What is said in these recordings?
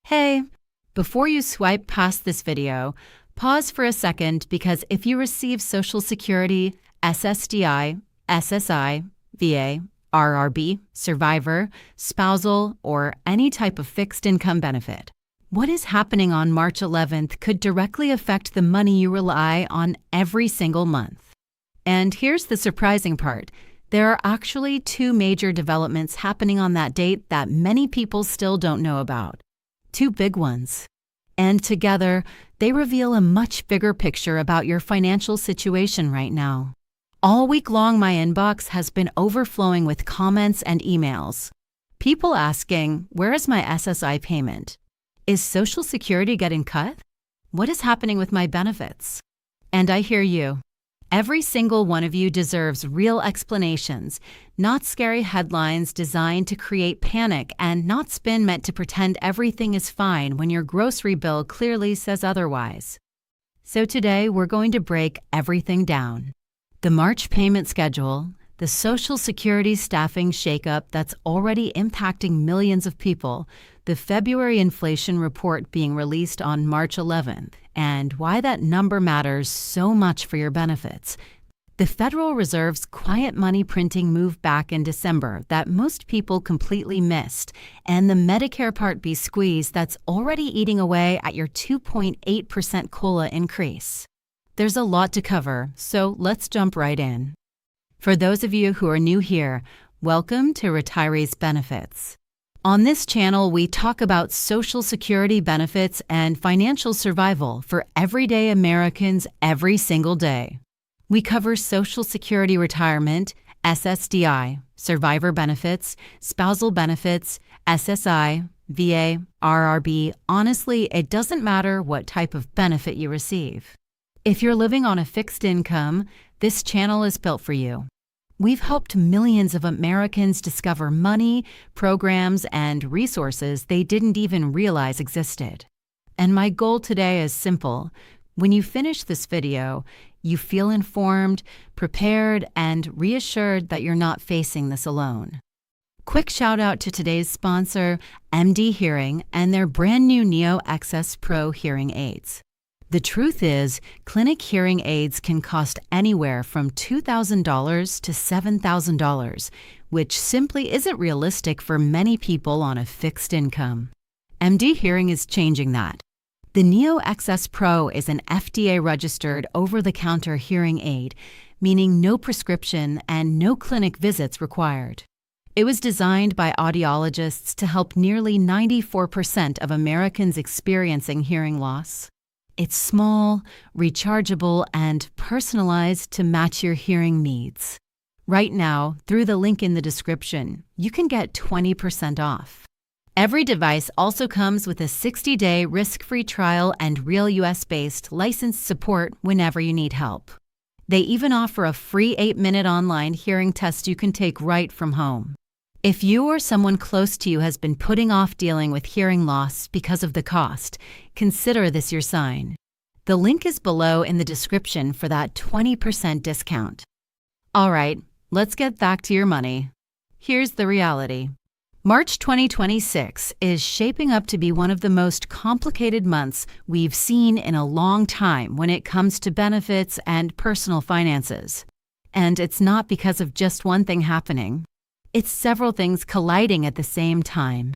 Hey, before you swipe past this video, pause for a second because if you receive Social Security, SSDI, SSI, VA, RRB, survivor, spousal, or any type of fixed income benefit, what is happening on March 11th could directly affect the money you rely on every single month. And here's the surprising part. There are actually two major developments happening on that date that many people still don't know about. Two big ones. And together, they reveal a much bigger picture about your financial situation right now. All week long, my inbox has been overflowing with comments and emails. People asking, where is my SSI payment? Is Social Security getting cut? What is happening with my benefits? And I hear you. Every single one of you deserves real explanations, not scary headlines designed to create panic and not spin meant to pretend everything is fine when your grocery bill clearly says otherwise. So today we're going to break everything down. The March payment schedule, the Social Security staffing shakeup that's already impacting millions of people, the February inflation report being released on March 11th, and why that number matters so much for your benefits. The Federal Reserve's quiet money printing move back in December that most people completely missed, and the Medicare Part B squeeze that's already eating away at your 2.8% COLA increase. There's a lot to cover, so let's jump right in. For those of you who are new here, welcome to Retirees Benefits. On this channel, we talk about Social Security benefits and financial survival for everyday Americans every single day. We cover Social Security retirement, SSDI, survivor benefits, spousal benefits, SSI, VA, RRB. Honestly, it doesn't matter what type of benefit you receive. If you're living on a fixed income, this channel is built for you. We've helped millions of Americans discover money, programs, and resources they didn't even realize existed. And my goal today is simple. When you finish this video, you feel informed, prepared, and reassured that you're not facing this alone. Quick shout out to today's sponsor, MD Hearing, and their brand new Neo XS Pro hearing aids. The truth is, clinic hearing aids can cost anywhere from $2,000 to $7,000, which simply isn't realistic for many people on a fixed income. MD Hearing is changing that. The Neo XS Pro is an FDA-registered over-the-counter hearing aid, meaning no prescription and no clinic visits required. It was designed by audiologists to help nearly 94% of Americans experiencing hearing loss. It's small, rechargeable, and personalized to match your hearing needs. Right now, through the link in the description, you can get 20% off. Every device also comes with a 60-day risk-free trial and real US-based licensed support whenever you need help. They even offer a free 8-minute online hearing test you can take right from home. If you or someone close to you has been putting off dealing with hearing loss because of the cost, consider this your sign. The link is below in the description for that 20% discount. All right, let's get back to your money. Here's the reality. March 2026 is shaping up to be one of the most complicated months we've seen in a long time when it comes to benefits and personal finances. And it's not because of just one thing happening. It's several things colliding at the same time.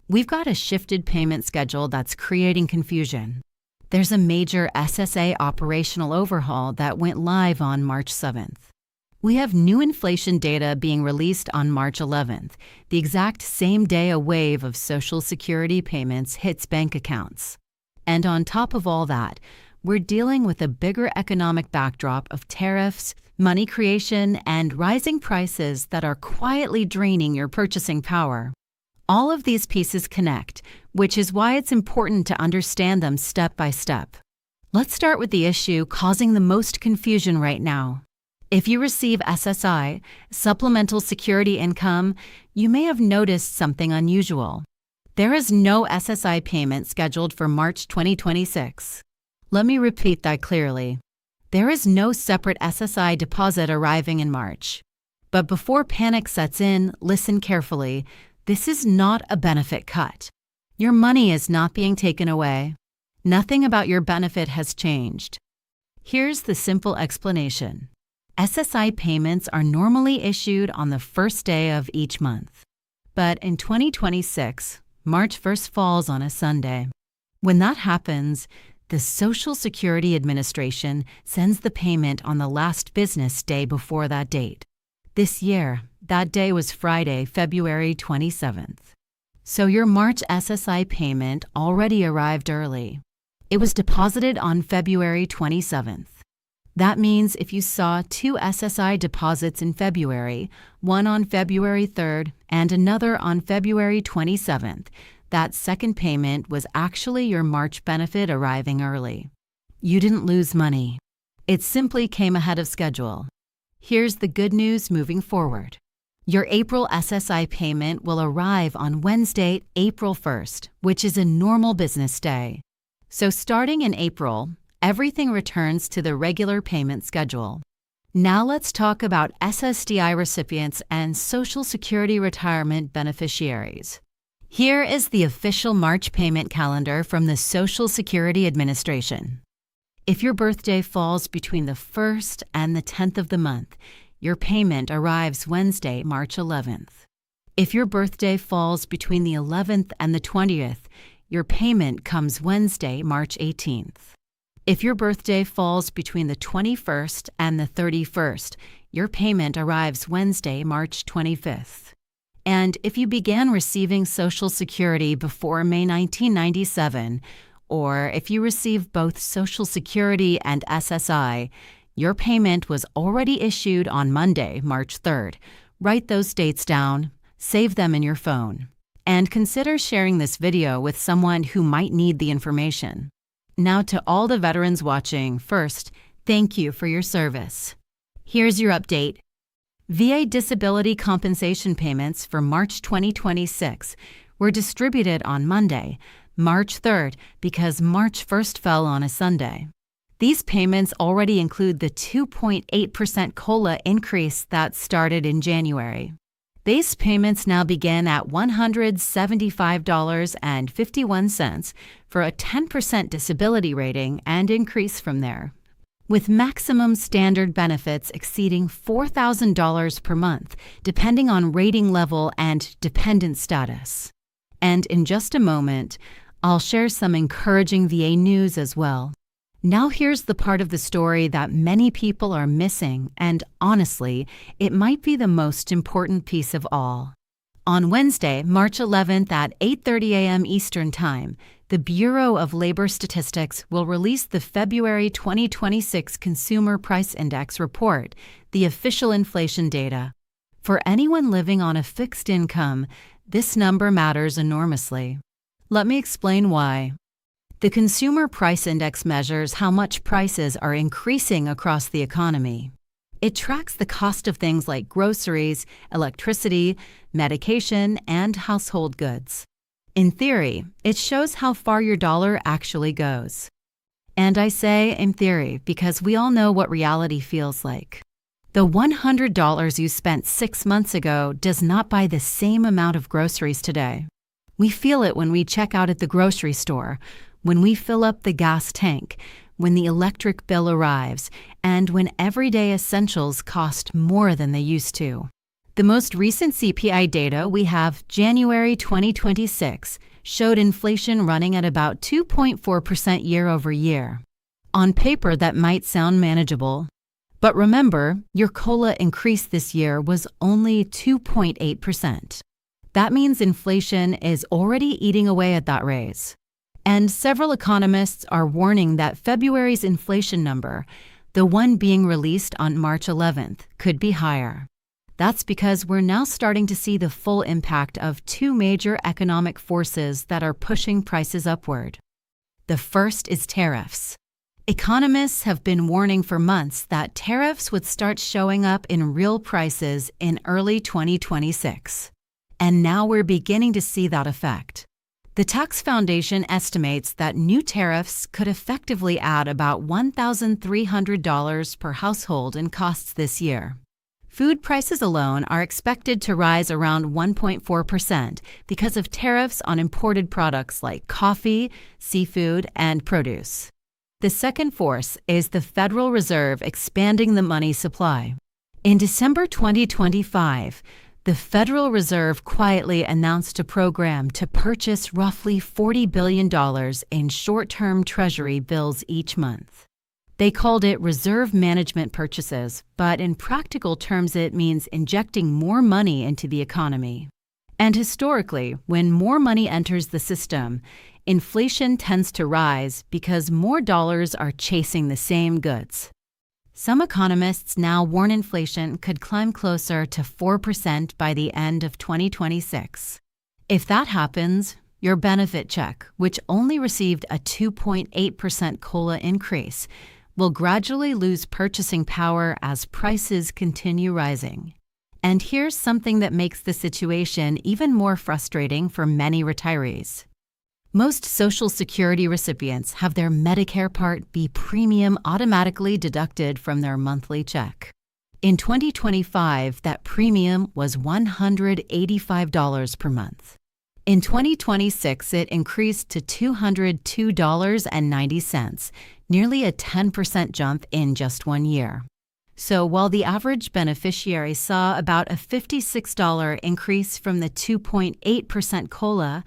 We've got a shifted payment schedule that's creating confusion. There's a major SSA operational overhaul that went live on March 7th. We have new inflation data being released on March 11th, the exact same day a wave of Social Security payments hits bank accounts. And on top of all that, we're dealing with a bigger economic backdrop of tariffs, money creation, and rising prices that are quietly draining your purchasing power. All of these pieces connect, which is why it's important to understand them step by step. Let's start with the issue causing the most confusion right now. If you receive SSI, Supplemental Security Income, you may have noticed something unusual. There is no SSI payment scheduled for March 2026. Let me repeat that clearly. There is no separate SSI deposit arriving in March. But before panic sets in, listen carefully. This is not a benefit cut. Your money is not being taken away. Nothing about your benefit has changed. Here's the simple explanation. SSI payments are normally issued on the first day of each month. But in 2026, March 1st falls on a Sunday. When that happens, the Social Security Administration sends the payment on the last business day before that date. This year, that day was Friday, February 27th. So your March SSI payment already arrived early. It was deposited on February 27th. That means if you saw 2 SSI deposits in February, one on February 3rd and another on February 27th, that second payment was actually your March benefit arriving early. You didn't lose money. It simply came ahead of schedule. Here's the good news moving forward. Your April SSI payment will arrive on Wednesday, April 1st, which is a normal business day. So starting in April, everything returns to the regular payment schedule. Now let's talk about SSDI recipients and Social Security retirement beneficiaries. Here is the official March payment calendar from the Social Security Administration. If your birthday falls between the 1st and the 10th of the month, your payment arrives Wednesday, March 11th. If your birthday falls between the 11th and the 20th, your payment comes Wednesday, March 18th. If your birthday falls between the 21st and the 31st, your payment arrives Wednesday, March 25th. And if you began receiving Social Security before May 1997, or if you receive both Social Security and SSI, your payment was already issued on Monday, March 3rd. Write those dates down, save them in your phone, and consider sharing this video with someone who might need the information. Now to all the veterans watching, first, thank you for your service. Here's your update. VA disability compensation payments for March 2026 were distributed on Monday, March 3rd, because March 1st fell on a Sunday. These payments already include the 2.8% COLA increase that started in January. These payments now begin at $175.51 for a 10% disability rating and increase from there, with maximum standard benefits exceeding $4,000 per month, depending on rating level and dependent status. And in just a moment, I'll share some encouraging VA news as well. Now here's the part of the story that many people are missing, and honestly, it might be the most important piece of all. On Wednesday, March 11th at 8:30 a.m. Eastern Time, the Bureau of Labor Statistics will release the February 2026 Consumer Price Index report, the official inflation data. For anyone living on a fixed income, this number matters enormously. Let me explain why. The Consumer Price Index measures how much prices are increasing across the economy. It tracks the cost of things like groceries, electricity, medication, and household goods. In theory, it shows how far your dollar actually goes. And I say in theory because we all know what reality feels like. The $100 you spent 6 months ago does not buy the same amount of groceries today. We feel it when we check out at the grocery store, when we fill up the gas tank, when the electric bill arrives, and when everyday essentials cost more than they used to. The most recent CPI data we have, January 2026, showed inflation running at about 2.4% year over year. On paper, that might sound manageable. But remember, your COLA increase this year was only 2.8%. That means inflation is already eating away at that raise. And several economists are warning that February's inflation number, the one being released on March 11th, could be higher. That's because we're now starting to see the full impact of 2 major economic forces that are pushing prices upward. The first is tariffs. Economists have been warning for months that tariffs would start showing up in real prices in early 2026. And now we're beginning to see that effect. The Tax Foundation estimates that new tariffs could effectively add about $1,300 per household in costs this year. Food prices alone are expected to rise around 1.4% because of tariffs on imported products like coffee, seafood, and produce. The second force is the Federal Reserve expanding the money supply. In December 2025, the Federal Reserve quietly announced a program to purchase roughly $40 billion in short-term Treasury bills each month. They called it reserve management purchases, but in practical terms it means injecting more money into the economy. And historically, when more money enters the system, inflation tends to rise because more dollars are chasing the same goods. Some economists now warn inflation could climb closer to 4% by the end of 2026. If that happens, your benefit check, which only received a 2.8% COLA increase, will gradually lose purchasing power as prices continue rising. And here's something that makes the situation even more frustrating for many retirees. Most Social Security recipients have their Medicare Part B premium automatically deducted from their monthly check. In 2025, that premium was $185 per month. In 2026, it increased to $202.90, nearly a 10% jump in just 1 year. So while the average beneficiary saw about a $56 increase from the 2.8% COLA,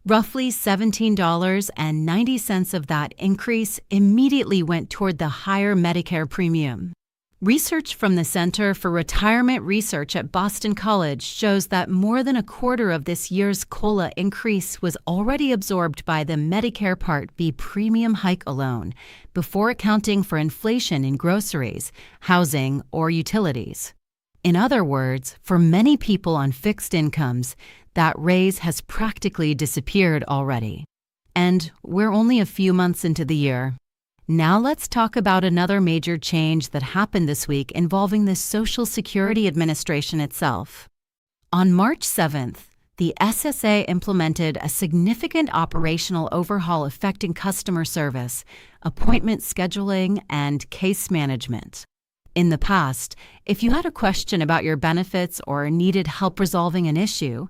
roughly $17.90 of that increase immediately went toward the higher Medicare premium. Research from the Center for Retirement Research at Boston College shows that more than a quarter of this year's COLA increase was already absorbed by the Medicare Part B premium hike alone, before accounting for inflation in groceries, housing, or utilities. In other words, for many people on fixed incomes, that raise has practically disappeared already. And we're only a few months into the year. Now let's talk about another major change that happened this week involving the Social Security Administration itself. On March 7th, the SSA implemented a significant operational overhaul affecting customer service, appointment scheduling, and case management. In the past, if you had a question about your benefits or needed help resolving an issue,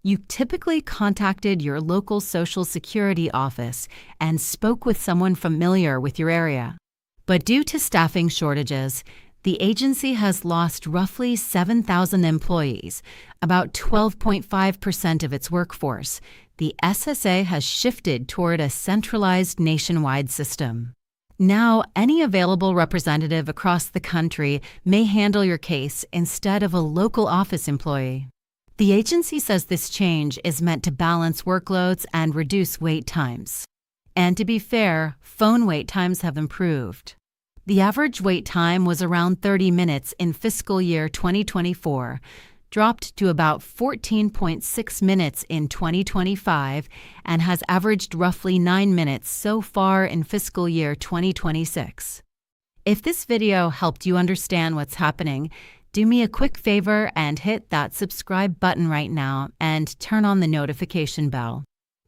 you typically contacted your local Social Security office and spoke with someone familiar with your area. But due to staffing shortages, the agency has lost roughly 7,000 employees, about 12.5% of its workforce. The SSA has shifted toward a centralized nationwide system. Now, any available representative across the country may handle your case instead of a local office employee. The agency says this change is meant to balance workloads and reduce wait times. And to be fair, phone wait times have improved. The average wait time was around 30 minutes in fiscal year 2024, dropped to about 14.6 minutes in 2025, and has averaged roughly 9 minutes so far in fiscal year 2026. If this video helped you understand what's happening, do me a quick favor and hit that subscribe button right now and turn on the notification bell.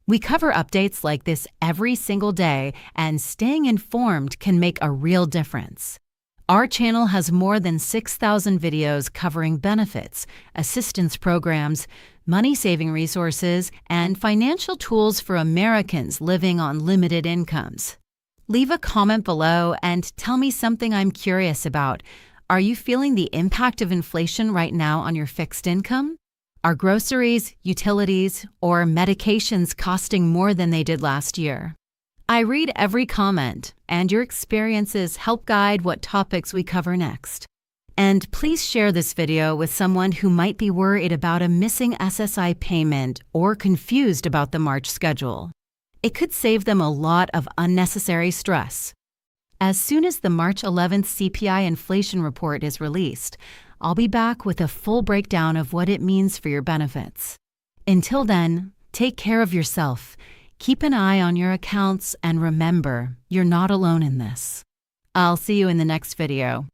We cover updates like this every single day, and staying informed can make a real difference. Our channel has more than 6,000 videos covering benefits, assistance programs, money-saving resources, and financial tools for Americans living on limited incomes. Leave a comment below and tell me something I'm curious about. Are you feeling the impact of inflation right now on your fixed income? Are groceries, utilities, or medications costing more than they did last year? I read every comment, and your experiences help guide what topics we cover next. And please share this video with someone who might be worried about a missing SSI payment or confused about the March schedule. It could save them a lot of unnecessary stress. As soon as the March 11th CPI inflation report is released, I'll be back with a full breakdown of what it means for your benefits. Until then, take care of yourself, keep an eye on your accounts, and remember, you're not alone in this. I'll see you in the next video.